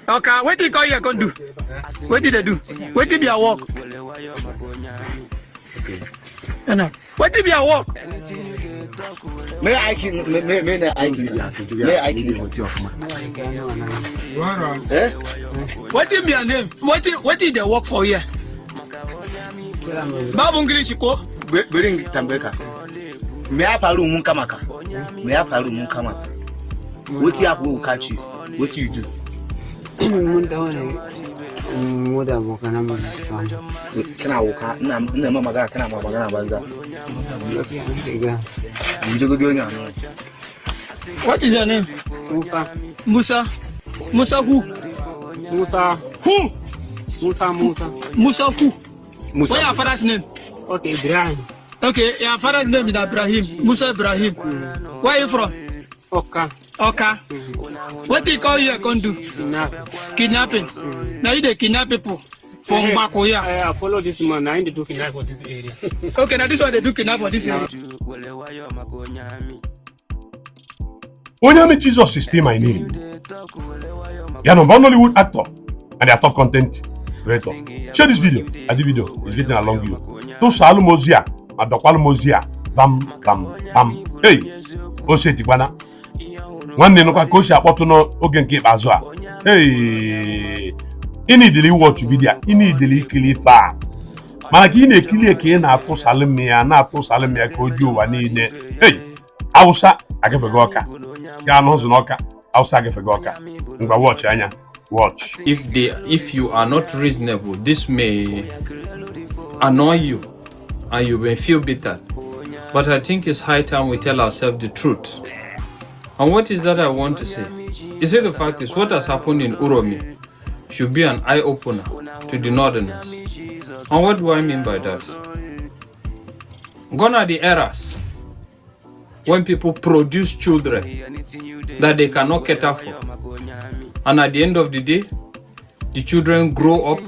Okay, what did you call you going to do? What did they do? What did you walk? What did you walk? May I give you What did your name? What did they work for here? Babu Ngirishiko? bring Tambeka. May I palu munkamaka? May I palu munkamaka? What you have will catch you? What you do? Can I walk out? Namamaga, can I Banza? What is your name? Musa. Musa who? Musa. Who? Musa who? Musa. What's your father's name? Okay, Ibrahim. Okay, your father's name is Ibrahim. Musa Ibrahim. Where are you from? Oka. Okay. What do you call you going to do? Kidnapping. Now you kidnap people from Makoya. I follow this man. I need to do kidnap for this area. Okay, now this one they do kidnap for this area. Onyame Jesus is still my name. You are a Hollywood actor and a top content creator. Share this video. And the video is getting along you. To salu mozia, madokwalo mozia, bam bam bam. Hey, Ose Tikwana. One day no kwa koshi apoto no ogen ke bazo a. Hey, ini deli watch video, ini deli kilifa. Mana ki ne kilie ke na ato salemia na ato salemia ko ju wa ni ne. Hey, Hausa agefegoka. Ga no zunoka. Hausa agefegoka. Ngba watch anya. Watch. If you are not reasonable, this may annoy you and you may feel bitter. But I think it's high time we tell ourselves the truth. And what is that I want to say? Is it the fact is what has happened in Uromi should be an eye-opener to the northerners. And what do I mean by that? Gone are the eras when people produce children that they cannot cater for. And at the end of the day, the children grow up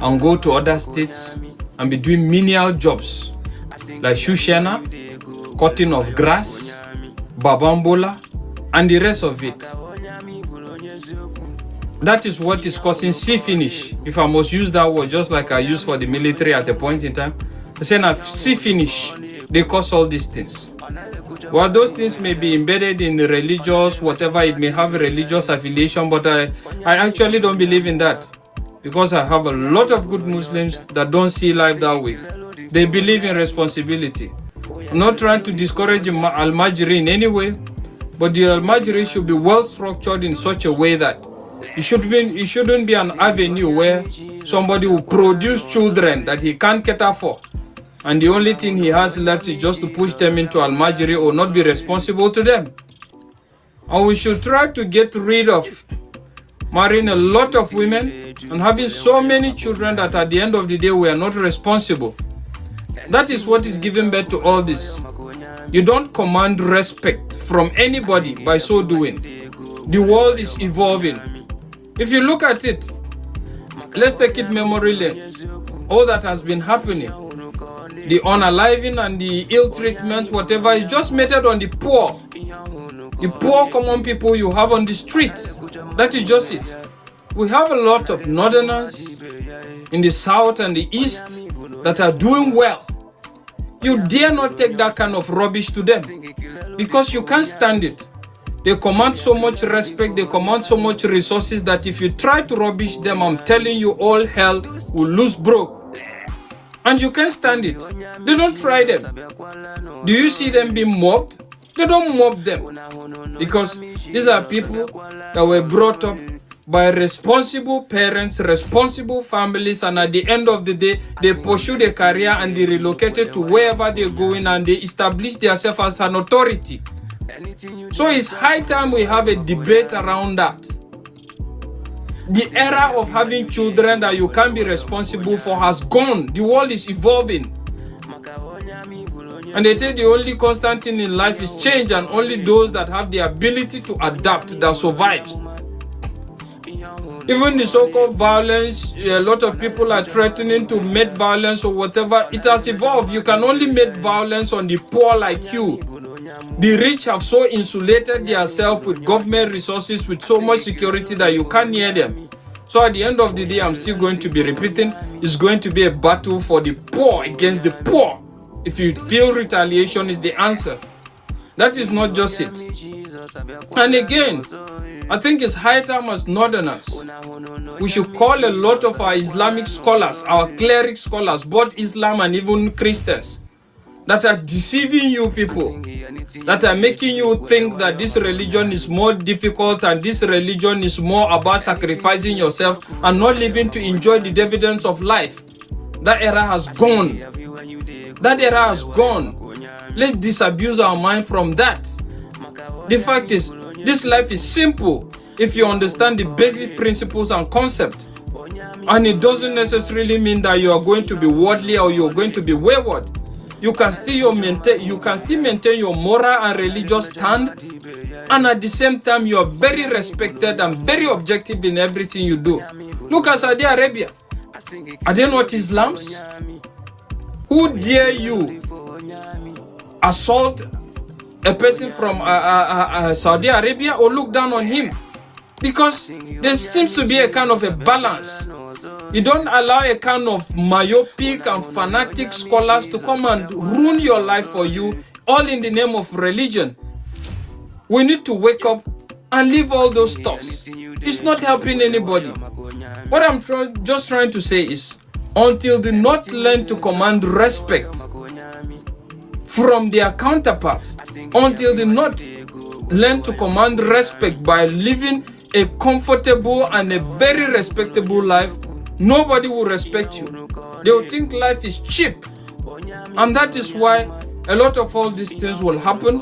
and go to other states and be doing menial jobs like shushena, cutting of grass, babambola, and the rest of it. That is what is causing sea finish. If I must use that word just like I used for the military at a point in time, I say now sea finish, they cause all these things. Well, those things may be embedded in religious, whatever, it may have religious affiliation, but I actually don't believe in that. Because I have a lot of good Muslims that don't see life that way. They believe in responsibility. I'm not trying to discourage Al-Majri in any way, but the Al-Majri should be well structured in such a way that it shouldn't be an avenue where somebody will produce children that he can't cater for. And the only thing he has left is just to push them into Al-Majri or not be responsible to them. And we should try to get rid of marrying a lot of women and having so many children that at the end of the day we are not responsible. That is what is giving birth to all this. You don't command respect from anybody by so doing. The world is evolving. If you look at it, let's take it memory lane. All that has been happening, the unaliving and the ill treatments, whatever, is just meted on the poor. The poor common people you have on the street. That is just it. We have a lot of northerners in the south and the east that are doing well. You dare not take that kind of rubbish to them because you can't stand it. They command so much respect, they command so much resources that if you try to rubbish them, I'm telling you, all hell will lose broke. And you can't stand it. They don't try them. Do you see them being mobbed? They don't mob them. Because these are people that were brought up by responsible parents, responsible families, and at the end of the day, they pursue their career and they relocated to wherever they're going and they establish themselves as an authority. So it's high time we have a debate around that. The era of having children that you can't be responsible for has gone. The world is evolving. And they say the only constant thing in life is change, and only those that have the ability to adapt that survives. Even the so-called violence, a lot of people are threatening to make violence or whatever. It has evolved. You can only make violence on the poor like you. The rich have so insulated themselves with government resources, with so much security that you can't hear them. So at the end of the day, I'm still going to be repeating, it's going to be a battle for the poor against the poor. If you feel retaliation is the answer, that is not just it. And again, I think it's high time as Northerners, we should call a lot of our Islamic scholars, our cleric scholars, both Islam and even Christians, that are deceiving you people, that are making you think that this religion is more difficult and this religion is more about sacrificing yourself and not living to enjoy the dividends of life. That era has gone. That era has gone. Let's disabuse our mind from that. The fact is, this life is simple if you understand the basic principles and concepts. And it doesn't necessarily mean that you are going to be worldly or you are going to be wayward. You can still maintain your moral and religious stand, and at the same time you are very respected and very objective in everything you do. Look at Saudi Arabia. Are they not Islams? Who dare you assault a person from Saudi Arabia or look down on him? Because there seems to be a kind of a balance. You don't allow a kind of myopic and fanatic scholars to come and ruin your life for you, all in the name of religion. We need to wake up and leave all those stuffs. It's not helping anybody. What I'm just trying to say is, until they not learn to command respect from their counterparts, until they not learn to command respect by living a comfortable and a very respectable life, nobody will respect you. They will think life is cheap. And that is why a lot of all these things will happen.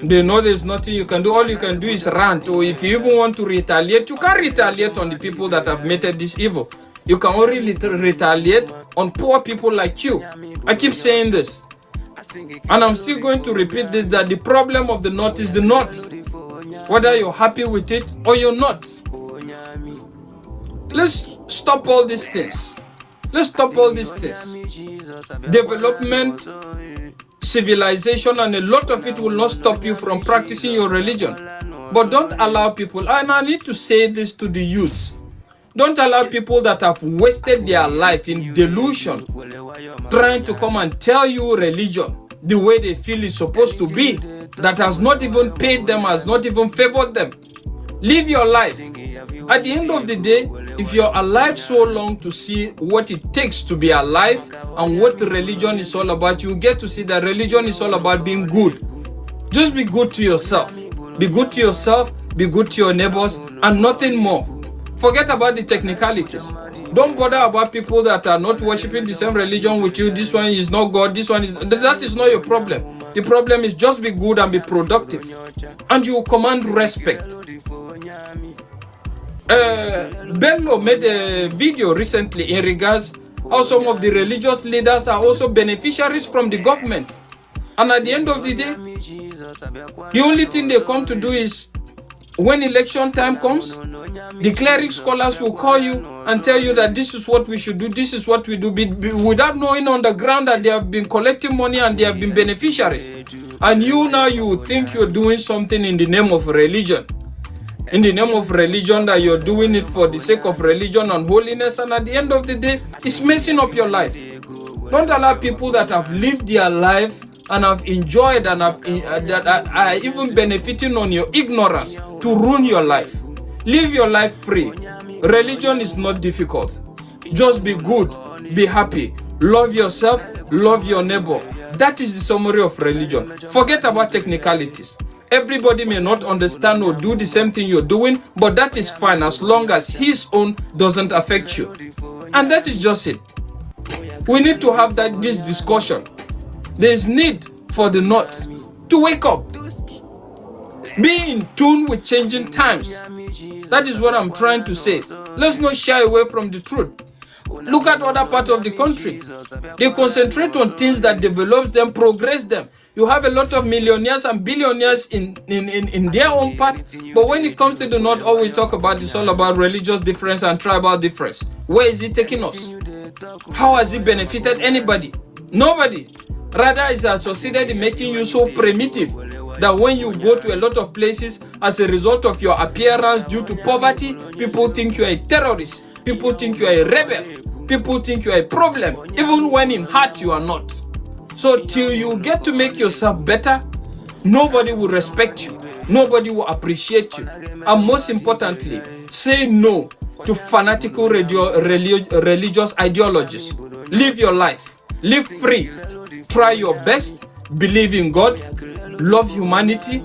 They know there's nothing you can do. All you can do is rant. Or if you even want to retaliate, you can't retaliate on the people that have committed this evil. You can only retaliate on poor people like you. I keep saying this. And I'm still going to repeat this, that the problem of the North is the North. Whether you're happy with it or you're not. Let's stop all these things. Let's stop all these things. Development, civilization, and a lot of it will not stop you from practicing your religion. But don't allow people, and I need to say this to the youths, don't allow people that have wasted their life in delusion trying to come and tell you religion the way they feel it's supposed to be, that has not even paid them, has not even favored them. Live your life. At the end of the day, if you're alive so long to see what it takes to be alive and what religion is all about, you get to see that religion is all about being good. Just be good to yourself. Be good to yourself, be good to your neighbors, and nothing more. Forget about the technicalities. Don't bother about people that are not worshiping the same religion with you. This one is not God, this one is... That is not your problem. The problem is just be good and be productive. And you command respect. Bello made a video recently in regards how some of the religious leaders are also beneficiaries from the government. And at the end of the day, the only thing they come to do is, when election time comes, the cleric scholars will call you and tell you that this is what we should do, this is what we do, without knowing on the ground that they have been collecting money and they have been beneficiaries. And you think you're doing something in the name of religion. In the name of religion, that you're doing it for the sake of religion and holiness, and at the end of the day, it's messing up your life. Don't allow people that have lived their life and have enjoyed and that are even benefiting on your ignorance to ruin your life. Live your life free. Religion is not difficult. Just be good, be happy, love yourself, love your neighbor. That is the summary of religion. Forget about technicalities. Everybody may not understand or do the same thing you're doing, but that is fine as long as his own doesn't affect you. And that is just it. We need to have this discussion. There is need for the North to wake up. Be in tune with changing times. That is what I'm trying to say. Let's not shy away from the truth. Look at other parts of the country. They concentrate on things that develop them, progress them. You have a lot of millionaires and billionaires in their own part. But when it comes to the North, all we talk about is all about religious difference and tribal difference. Where is it taking us? How has it benefited anybody? Nobody. Rather, it has succeeded in making you so primitive that when you go to a lot of places as a result of your appearance due to poverty, people think you are a terrorist. People think you are a rebel. People think you are a problem. Even when in heart you are not. So till you get to make yourself better, nobody will respect you. Nobody will appreciate you. And most importantly, say no to fanatical religious ideologies. Live your life. Live free. Try your best. Believe in God. Love humanity.